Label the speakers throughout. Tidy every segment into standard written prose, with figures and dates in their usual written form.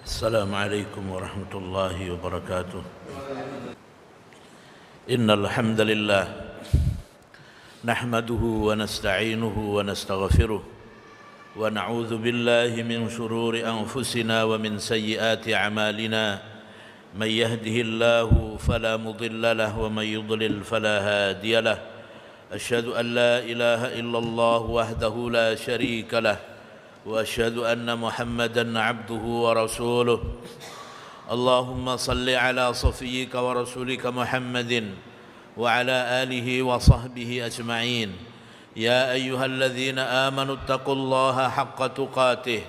Speaker 1: السلام عليكم ورحمة الله وبركاته. إن الحمد لله نحمده ونستعينه ونستغفره ونعوذ بالله من شرور أنفسنا ومن سيئات أعمالنا. من يهده الله فلا مضل له ومن يضلل فلا هادي له. أشهد أن لا إله إلا الله وحده لا شريك له وأشهد أن محمدًا عبده ورسوله. اللهم صل على صفيك ورسولك محمد وعلى آله وصحبه أجمعين. يا أيها الذين آمنوا اتقوا الله حق تقاته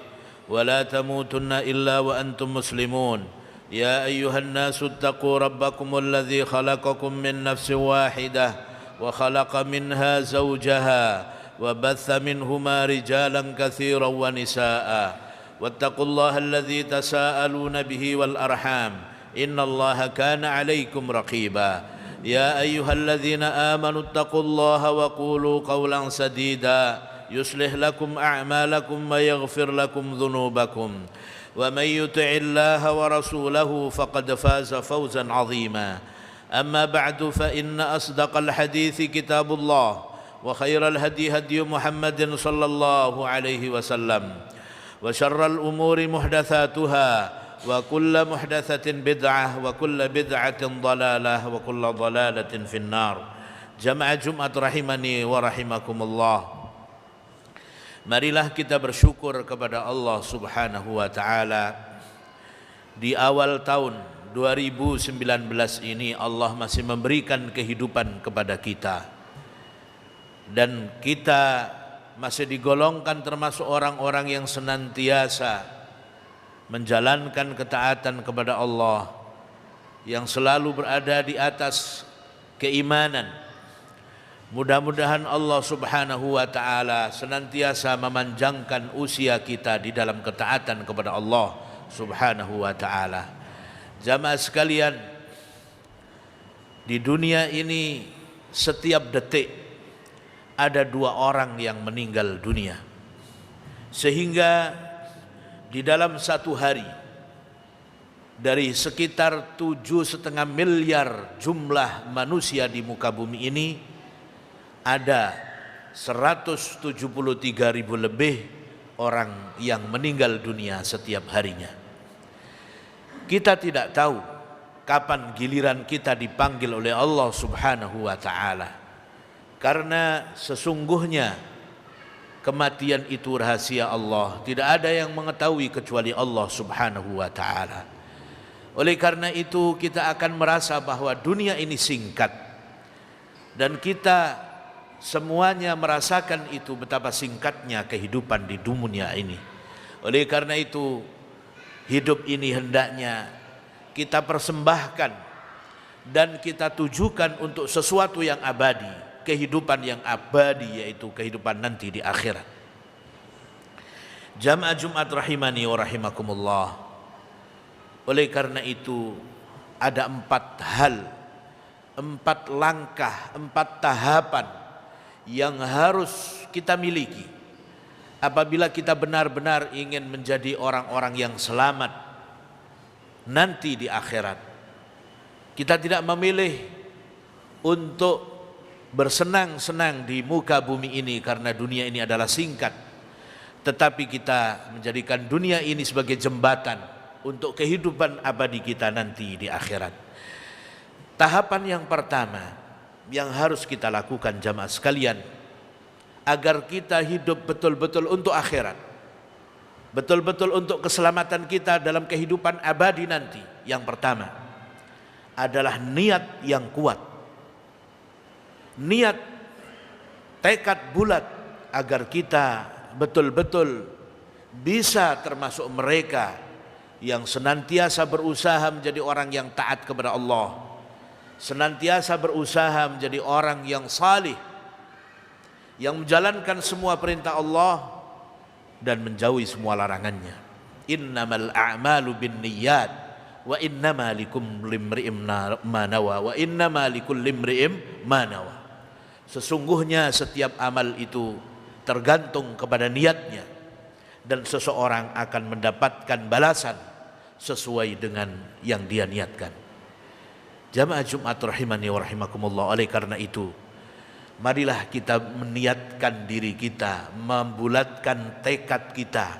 Speaker 1: ولا تموتن إلا وأنتم مسلمون. يا أيها الناس اتقوا ربكم الذي خلقكم من نفس واحدة وخلق منها زوجها وبث منهما رجالا كثيرا ونساء واتقوا الله الذي تساءلون به والأرحام إن الله كان عليكم رقيبا. يا أيها الذين آمنوا اتقوا الله وقولوا قولا سديدا يصلح لكم أعمالكم ويغفر لكم ذنوبكم ومن يطع الله ورسوله فقد فاز فوزا عظيما. أما بعد فإن أصدق الحديث كتاب الله وخير الهدي هدي محمد صلى الله عليه وسلم وشر الأمور محدثاتها وكل محدثة بدعة وكل بدعة ضلالة وكل ضلالة في النار. Jamaah Jumat rahimani wa rahimakumullah. Marilah kita bersyukur kepada Allah Subhanahu wa taala. Di awal tahun 2019 ini Allah masih memberikan kehidupan kepada kita. Dan kita masih digolongkan termasuk orang-orang yang senantiasa menjalankan ketaatan kepada Allah, yang selalu berada di atas keimanan. Mudah-mudahan Allah Subhanahu wa taala senantiasa memanjangkan usia kita di dalam ketaatan kepada Allah Subhanahu wa taala. Jamaah sekalian, di dunia ini setiap detik ada 2 orang yang meninggal dunia, sehingga di dalam satu hari dari sekitar 7,5 miliar jumlah manusia di muka bumi ini ada 173.000 lebih orang yang meninggal dunia setiap harinya. Kita tidak tahu kapan giliran kita dipanggil oleh Allah Subhanahu wa taala. Karena sesungguhnya kematian itu rahasia Allah, tidak ada yang mengetahui kecuali Allah Subhanahu wa taala. Oleh karena itu kita akan merasa bahwa dunia ini singkat, dan kita semuanya merasakan itu betapa singkatnya kehidupan di dunia ini. Oleh karena itu hidup ini hendaknya kita persembahkan dan kita tujukan untuk sesuatu yang abadi, kehidupan yang abadi, yaitu kehidupan nanti di akhirat. Jamaah Jumat rahimani wa rahimakumullah. Oleh karena itu ada 4 hal, 4 langkah, 4 tahapan yang harus kita miliki apabila kita benar-benar ingin menjadi orang-orang yang selamat nanti di akhirat. Kita tidak memilih untuk bersenang-senang di muka bumi ini karena dunia ini adalah singkat, tetapi kita menjadikan dunia ini sebagai jembatan untuk kehidupan abadi kita nanti di akhirat. Tahapan yang pertama yang harus kita lakukan jamaah sekalian, agar kita hidup betul-betul untuk akhirat, betul-betul untuk keselamatan kita dalam kehidupan abadi nanti, yang pertama adalah niat yang kuat. Niat, tekad bulat agar kita betul-betul bisa termasuk mereka yang senantiasa berusaha menjadi orang yang taat kepada Allah, senantiasa berusaha menjadi orang yang salih, yang menjalankan semua perintah Allah dan menjauhi semua larangannya. Innamal a'malu binniyat wa innama likulli imri'in ma nawa wa innama likulli imri'in ma nawa. Sesungguhnya setiap amal itu tergantung kepada niatnya, dan seseorang akan mendapatkan balasan sesuai dengan yang dia niatkan. Jamaah Jumat rahimani wa rahimakumullah, oleh karena itu marilah kita meniatkan diri kita, membulatkan tekad kita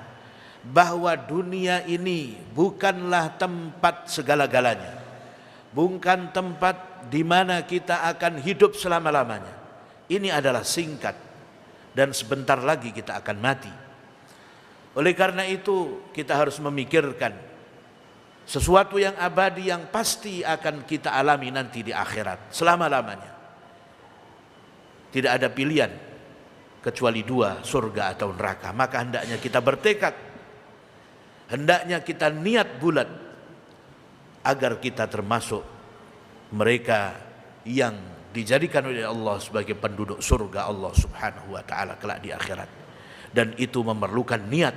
Speaker 1: bahwa dunia ini bukanlah tempat segala-galanya, bukan tempat di mana kita akan hidup selama-lamanya. Ini adalah singkat dan sebentar lagi kita akan mati. Oleh karena itu kita harus memikirkan sesuatu yang abadi yang pasti akan kita alami nanti di akhirat selama-lamanya. Tidak ada pilihan kecuali dua, surga atau neraka. Maka hendaknya kita bertekad, hendaknya kita niat bulat agar kita termasuk mereka yang dijadikan oleh Allah sebagai penduduk surga Allah Subhanahu wa taala kelak di akhirat. Dan itu memerlukan niat,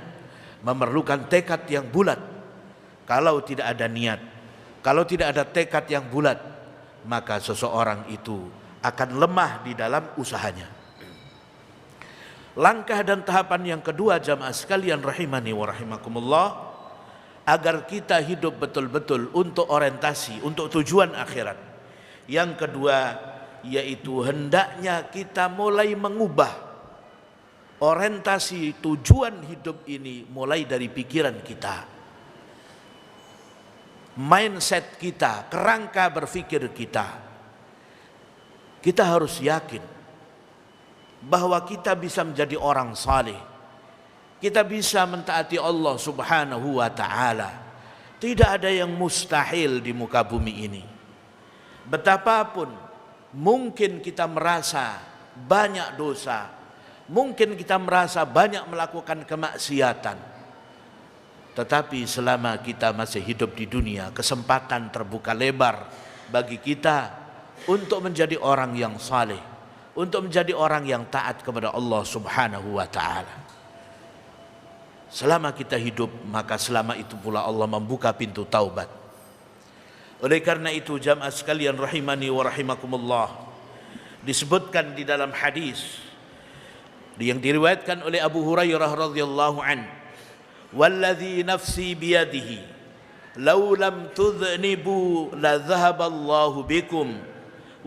Speaker 1: memerlukan tekad yang bulat. Kalau tidak ada niat, kalau tidak ada tekad yang bulat, maka seseorang itu akan lemah di dalam usahanya. Langkah dan tahapan yang kedua, jamaah sekalian rahimani wa rahimakumullah, agar kita hidup betul-betul untuk orientasi, untuk tujuan akhirat. Yang kedua, yaitu hendaknya kita mulai mengubah orientasi tujuan hidup ini mulai dari pikiran kita, mindset kita, kerangka berpikir kita. Kita harus yakin bahwa kita bisa menjadi orang saleh, kita bisa mentaati Allah Subhanahu wa taala. Tidak ada yang mustahil di muka bumi ini. Betapapun mungkin kita merasa banyak dosa, mungkin kita merasa banyak melakukan kemaksiatan, tetapi selama kita masih hidup di dunia, kesempatan terbuka lebar bagi kita untuk menjadi orang yang saleh, untuk menjadi orang yang taat kepada Allah Subhanahu wa taala. Selama kita hidup, maka selama itu pula Allah membuka pintu taubat. Oleh karena itu jamaah sekalian rahimani wa rahimakumullah, disebutkan di dalam hadis yang diriwayatkan oleh Abu Hurairah radhiyallahu an, "Walladzi nafsi biyadihi law lam tudhnibu la dhahaba Allahu bikum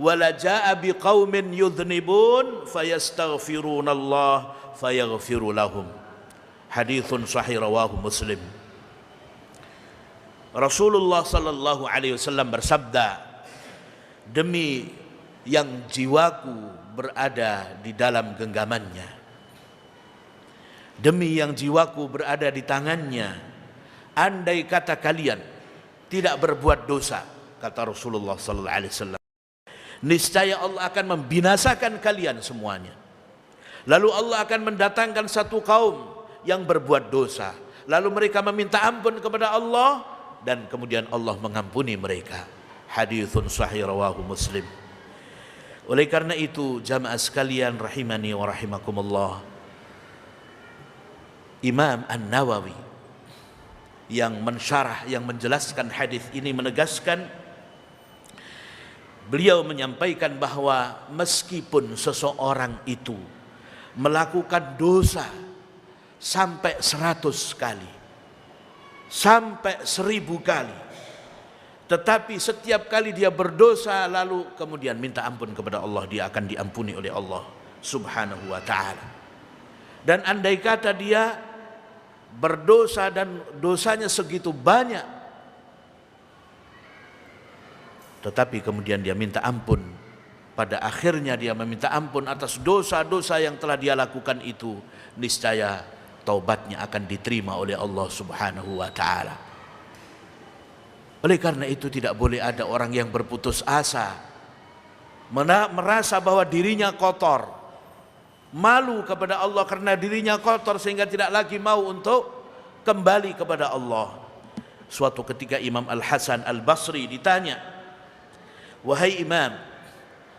Speaker 1: wa la jaa biqaumin yudhnibun fayastaghfiruna Allah fayaghfiru lahum." Haditsun sahih rawahu Muslim. Rasulullah sallallahu alaihi wasallam bersabda, "Demi yang jiwaku berada di dalam genggamannya, demi yang jiwaku berada di tangannya, andai kata kalian tidak berbuat dosa," kata Rasulullah sallallahu alaihi wasallam, "niscaya Allah akan membinasakan kalian semuanya. Lalu Allah akan mendatangkan satu kaum yang berbuat dosa, lalu mereka meminta ampun kepada Allah, dan kemudian Allah mengampuni mereka." Haditsun sahih rawahu Muslim. Oleh karena itu jamaah sekalian rahimani wa rahimakumullah, Imam An-Nawawi yang mensyarah, yang menjelaskan hadis ini menegaskan, beliau menyampaikan bahwa meskipun seseorang itu melakukan dosa sampai 100 kali, sampai 1000 kali, tetapi setiap kali dia berdosa lalu kemudian minta ampun kepada Allah, dia akan diampuni oleh Allah Subhanahu wa ta'ala. Dan andai kata dia berdosa dan dosanya segitu banyak, tetapi kemudian dia minta ampun, pada akhirnya dia meminta ampun atas dosa-dosa yang telah dia lakukan itu, niscaya taubatnya akan diterima oleh Allah Subhanahu wa ta'ala. Oleh karena itu tidak boleh ada orang yang berputus asa, merasa bahwa dirinya kotor, malu kepada Allah karena dirinya kotor sehingga tidak lagi mau untuk kembali kepada Allah. Suatu ketika Imam Al-Hasan Al-Basri ditanya, "Wahai Imam,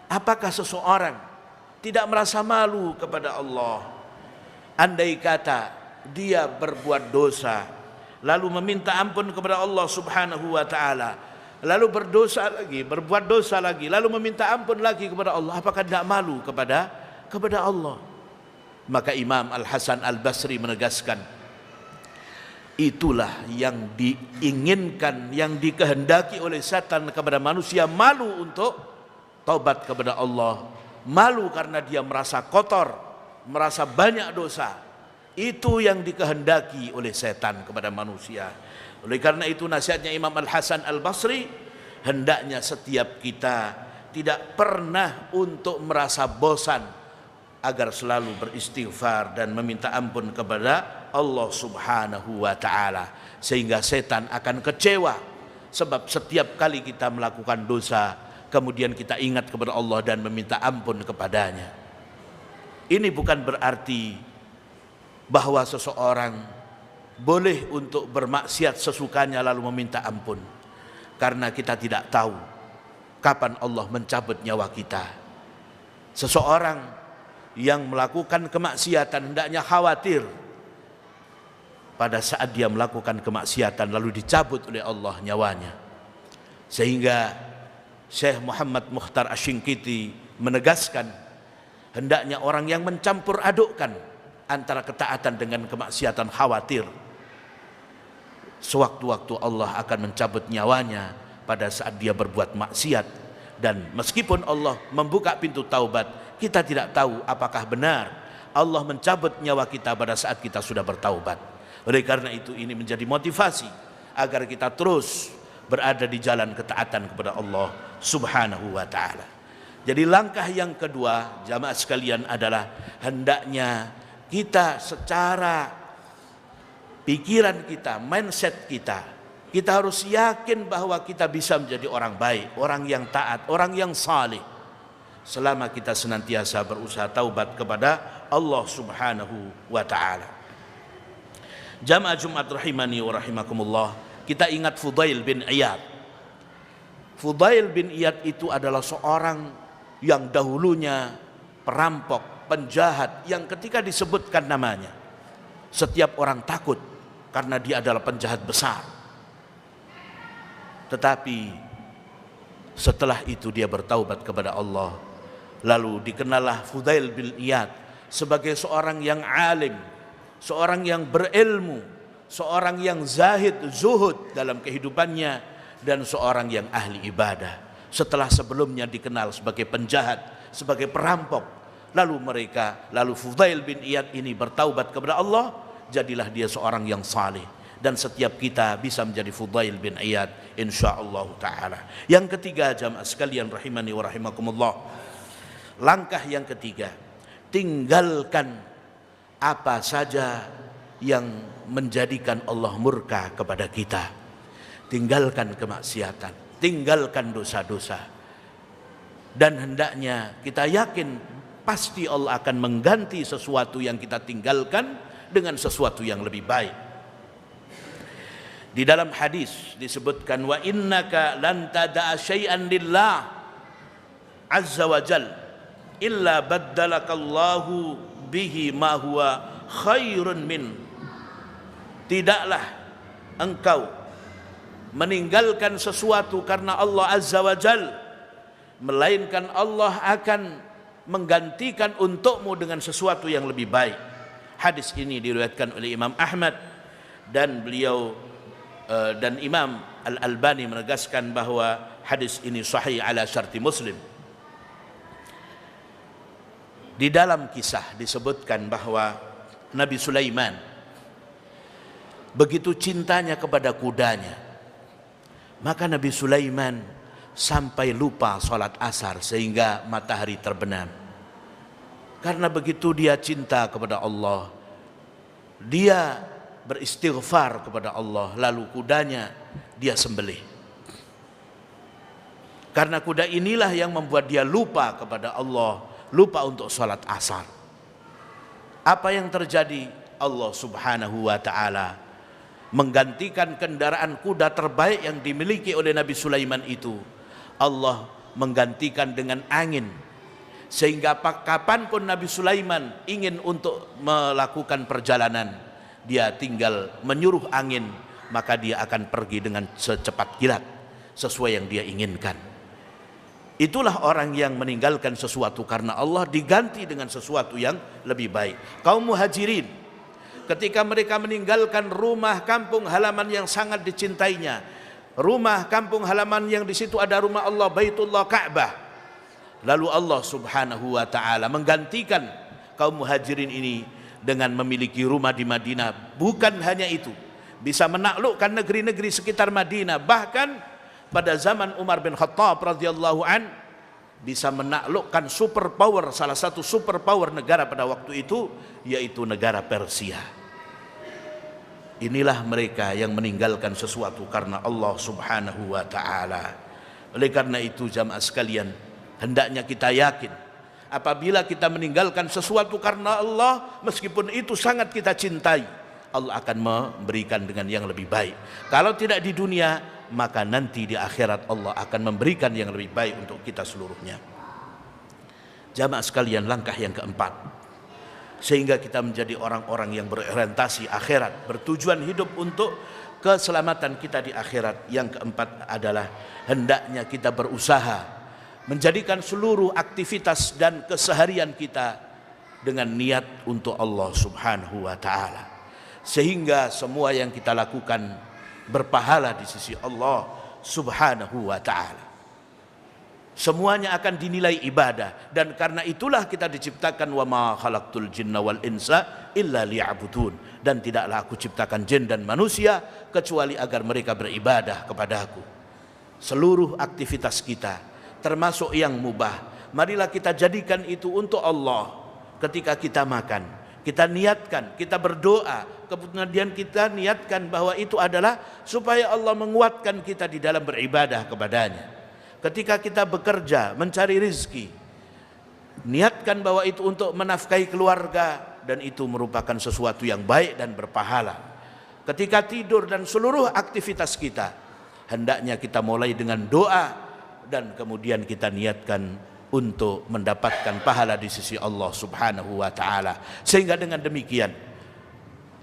Speaker 1: apakah seseorang tidak merasa malu kepada Allah andai kata dia berbuat dosa lalu meminta ampun kepada Allah Subhanahu wa ta'ala, lalu berdosa lagi, berbuat dosa lagi, lalu meminta ampun lagi kepada Allah, apakah tidak malu kepada Allah?" Maka Imam Al-Hasan Al-Basri menegaskan, Itulah yang diinginkan, yang dikehendaki oleh setan kepada manusia, malu untuk taubat kepada Allah, malu karena dia merasa kotor, merasa banyak dosa. Itu yang dikehendaki oleh setan kepada manusia. Oleh karena itu nasihatnya Imam Al-Hasan Al-Basri, hendaknya setiap kita tidak pernah untuk merasa bosan, agar selalu beristighfar dan meminta ampun kepada Allah Subhanahu wa ta'ala, sehingga setan akan kecewa. Sebab setiap kali kita melakukan dosa, kemudian kita ingat kepada Allah dan meminta ampun kepadanya. Ini bukan berarti bahwa seseorang boleh untuk bermaksiat sesukanya lalu meminta ampun, karena kita tidak tahu kapan Allah mencabut nyawa kita. Seseorang yang melakukan kemaksiatan hendaknya khawatir pada saat dia melakukan kemaksiatan lalu dicabut oleh Allah nyawanya. Sehingga Syekh Muhammad Mukhtar Asy-Syinkiti menegaskan, hendaknya orang yang mencampur adukkan antara ketaatan dengan kemaksiatan khawatir sewaktu-waktu Allah akan mencabut nyawanya pada saat dia berbuat maksiat. Dan meskipun Allah membuka pintu taubat, kita tidak tahu apakah benar Allah mencabut nyawa kita pada saat kita sudah bertaubat. Oleh karena itu ini menjadi motivasi agar kita terus berada di jalan ketaatan kepada Allah Subhanahu wa ta'ala. Jadi langkah yang kedua jamaah sekalian adalah hendaknya kita secara pikiran kita, mindset kita harus yakin bahwa kita bisa menjadi orang baik, orang yang taat, orang yang saleh, selama kita senantiasa berusaha taubat kepada Allah Subhanahu wa ta'ala. Jamaah Jumat rahimani wa rahimakumullah, kita ingat Fudail bin Iyad. Fudail bin Iyad itu adalah seorang yang dahulunya perampok, penjahat, yang ketika disebutkan namanya setiap orang takut karena dia adalah penjahat besar. Tetapi setelah itu dia bertaubat kepada Allah. Lalu dikenallah Fudail bin Iyad sebagai seorang yang alim, seorang yang berilmu, seorang yang zahid, zuhud dalam kehidupannya, dan seorang yang ahli ibadah. Setelah sebelumnya dikenal sebagai penjahat, sebagai perampok, lalu Fudail bin Iyad ini bertaubat kepada Allah, jadilah dia seorang yang saleh. Dan setiap kita bisa menjadi Fudail bin Iyad insyaallah ta'ala. Yang ketiga jamaah sekalian rahimani wa rahimakumullah, langkah yang ketiga, tinggalkan apa saja yang menjadikan Allah murka kepada kita. Tinggalkan kemaksiatan, tinggalkan dosa-dosa. Dan hendaknya kita yakin pasti Allah akan mengganti sesuatu yang kita tinggalkan dengan sesuatu yang lebih baik. Di dalam hadis disebutkan, wa innaka lan tada'a syai'an lillah azza wa jal illa baddalakallahu bihi ma huwa khairun min. Tidaklah engkau meninggalkan sesuatu karena Allah azza wa jal, melainkan Allah akan menggantikan untukmu dengan sesuatu yang lebih baik. Hadis ini diriwayatkan oleh Imam Ahmad, dan dan Imam Al-Albani menegaskan bahwa hadis ini sahih ala syarti Muslim. Di dalam kisah disebutkan bahwa Nabi Sulaiman begitu cintanya kepada kudanya, maka Nabi Sulaiman sampai lupa sholat asar sehingga matahari terbenam. Karena begitu dia cinta kepada Allah, dia beristighfar kepada Allah, lalu kudanya dia sembelih. Karena kuda inilah yang membuat dia lupa kepada Allah, lupa untuk sholat asar. Apa yang terjadi? Allah Subhanahu wa ta'ala menggantikan kendaraan kuda terbaik yang dimiliki oleh Nabi Sulaiman itu, Allah menggantikan dengan angin, sehingga kapanpun Nabi Sulaiman ingin untuk melakukan perjalanan, dia tinggal menyuruh angin, maka dia akan pergi dengan secepat kilat sesuai yang dia inginkan. Itulah orang yang meninggalkan sesuatu karena Allah diganti dengan sesuatu yang lebih baik. Kaum muhajirin ketika mereka meninggalkan rumah kampung halaman yang sangat dicintainya, rumah kampung halaman yang di situ ada rumah Allah, Baitullah Ka'bah. Lalu Allah Subhanahu wa taala menggantikan kaum muhajirin ini dengan memiliki rumah di Madinah. Bukan hanya itu, bisa menaklukkan negeri-negeri sekitar Madinah. Bahkan pada zaman Umar bin Khattab radhiyallahu an, bisa menaklukkan superpower, salah satu superpower negara pada waktu itu, yaitu negara Persia. Inilah mereka yang meninggalkan sesuatu karena Allah Subhanahu wa taala. Oleh karena itu jamaah sekalian, hendaknya kita yakin apabila kita meninggalkan sesuatu karena Allah, meskipun itu sangat kita cintai, Allah akan memberikan dengan yang lebih baik. Kalau tidak di dunia, maka nanti di akhirat Allah akan memberikan yang lebih baik untuk kita seluruhnya. Jamaah sekalian, langkah yang keempat, sehingga kita menjadi orang-orang yang berorientasi akhirat, bertujuan hidup untuk keselamatan kita di akhirat. Yang keempat adalah hendaknya kita berusaha menjadikan seluruh aktivitas dan keseharian kita dengan niat untuk Allah Subhanahu wa taala, sehingga semua yang kita lakukan berpahala di sisi Allah Subhanahu wa taala. Semuanya akan dinilai ibadah, dan karena itulah kita diciptakan, wa ma khalaqtul jinna wal insa illa liya'budun, dan tidaklah aku ciptakan jin dan manusia kecuali agar mereka beribadah kepadaku. Seluruh aktivitas kita termasuk yang mubah, marilah kita jadikan itu untuk Allah. Ketika kita makan, kita niatkan, kita berdoa, kemudian kita niatkan bahwa itu adalah supaya Allah menguatkan kita di dalam beribadah kepadanya. Ketika kita bekerja, mencari rezeki, niatkan bahwa itu untuk menafkahi keluarga, dan itu merupakan sesuatu yang baik dan berpahala. Ketika tidur dan seluruh aktivitas kita, hendaknya kita mulai dengan doa, dan kemudian kita niatkan untuk mendapatkan pahala di sisi Allah Subhanahu wa taala. Sehingga dengan demikian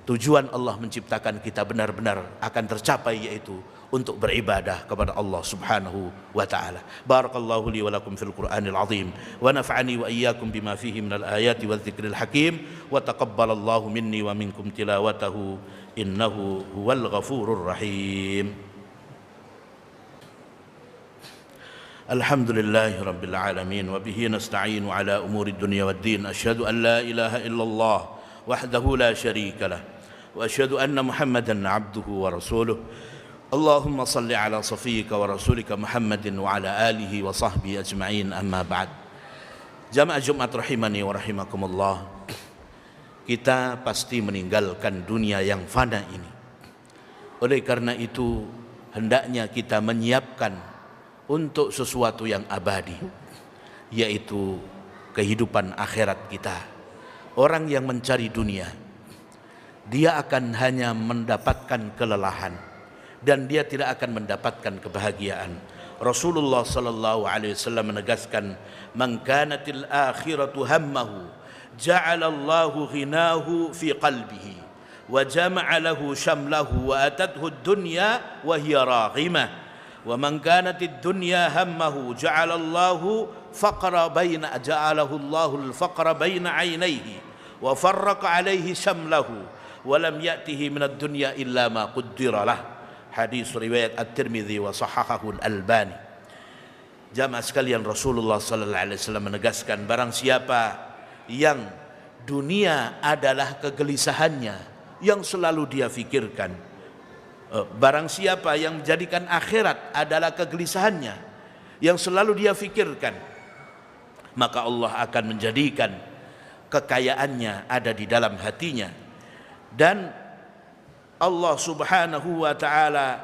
Speaker 1: tujuan Allah menciptakan kita benar-benar akan tercapai, yaitu untuk beribadah kepada Allah Subhanahu wa taala. Barakallahu li wa lakum fil Qur'anil azim, wa nafa'ani wa iyyakum bima fihi minal ayati wal dzikril hakim, wa taqabbalallahu minni wa minkum tilawatahu innahu huwal ghafurur rahim. Alhamdulillahi rabbil alamin, wa bihi nasta'inu ala umuri dunya waddin. Asyhadu an la ilaha illallah wahdahu la syarika lah, wa asyhadu anna Muhammadan abduhu wa rasuluh. Allahumma salli ala safiyika wa rasulika Muhammadin wa ala alihi wa sahbihi ajma'in, amma ba'd. Jamaah Jumat rahimani wa rahimakumullah, kita pasti meninggalkan dunia yang fana ini. Oleh karena itu hendaknya kita menyiapkan untuk sesuatu yang abadi, yaitu kehidupan akhirat kita. Orang yang mencari dunia, dia akan hanya mendapatkan kelelahan, dan dia tidak akan mendapatkan kebahagiaan. Rasulullah sallallahu alaihi wasallam menegaskan, "Man kanatil akhiratu hammahu, ja'ala Allahu ghinahu fi qalbihi, wa jama'a lahu syamlahu, wa atathu ad-dunya wa hiya raghimah. Wa man kanatid dunya hammahu, ja'ala Allahu ja'alahu Allahu al-faqra baina 'ainayhi, wa farraqa 'alaihi syamlahu, wa lam ya'tihi min ad-dunya illa ma qaddara lah." Hadis riwayat At-Tirmidzi wa sahahahu Al-Albani. Jamaah sekalian, Rasulullah sallallahu alaihi wasallam menegaskan, barang siapa yang dunia adalah kegelisahannya yang selalu dia fikirkan, barang siapa yang menjadikan akhirat adalah kegelisahannya yang selalu dia fikirkan, maka Allah akan menjadikan kekayaannya ada di dalam hatinya, dan Allah Subhanahu wa taala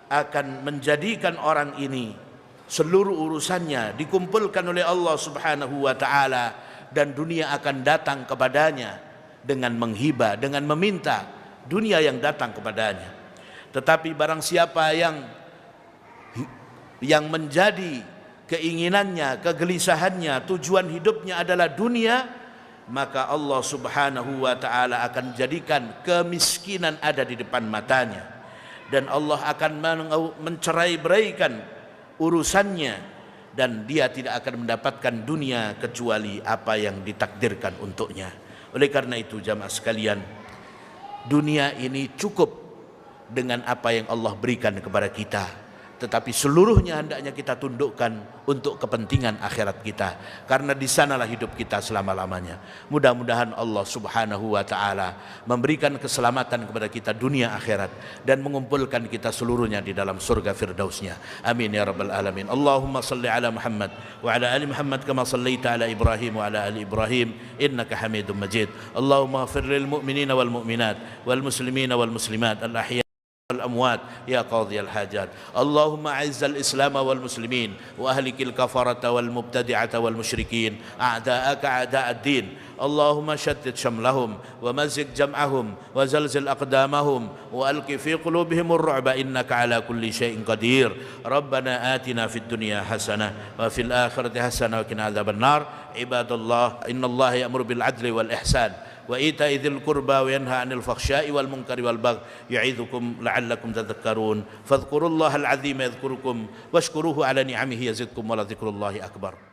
Speaker 1: akan menjadikan orang ini seluruh urusannya dikumpulkan oleh Allah Subhanahu wa taala, dan dunia akan datang kepadanya dengan menghibah, dengan meminta dunia yang datang kepadanya. Tetapi barang siapa yang menjadi keinginannya, kegelisahannya, tujuan hidupnya adalah dunia, maka Allah Subhanahu wa taala akan jadikan kemiskinan ada di depan matanya, dan Allah akan mencerai-beraikan urusannya, dan dia tidak akan mendapatkan dunia kecuali apa yang ditakdirkan untuknya. Oleh karena itu jamaah sekalian, dunia ini cukup dengan apa yang Allah berikan kepada kita, tetapi seluruhnya hendaknya kita tundukkan untuk kepentingan akhirat kita, karena di sanalah hidup kita selama-lamanya. Mudah-mudahan Allah Subhanahu wa taala memberikan keselamatan kepada kita dunia akhirat dan mengumpulkan kita seluruhnya di dalam surga firdausnya. Amin ya rabbal alamin. Allahumma salli ala Muhammad wa ala ali Muhammad kama sallaita ala Ibrahim wa ala ali Ibrahim innaka Hamidum Majid. Allahumma ighfir lil mu'minina wal mu'minat wal muslimina wal muslimat al ahya الأموات يا قاضي الحاجات. اللهم أعز الإسلام والمسلمين وأهلك الكفرة والمبتدعة والمشركين أعداءك أعداء الدين. اللهم شتت شملهم ومزق جمعهم وزلزل أقدامهم وألق في قلوبهم الرعب إنك على كل شيء قدير. ربنا آتنا في الدنيا حسنة وفي الآخرة حسنة وقنا عذاب النار. عباد الله إن الله يأمر بالعدل والإحسان وإيتاء ذي القربى وينهى عن الفحشاء والمنكر والبغي يعظكم لعلكم تذكرون. فاذكروا الله العظيم يذكركم واشكروه على نعمه يزدكم ولذكر الله أكبر.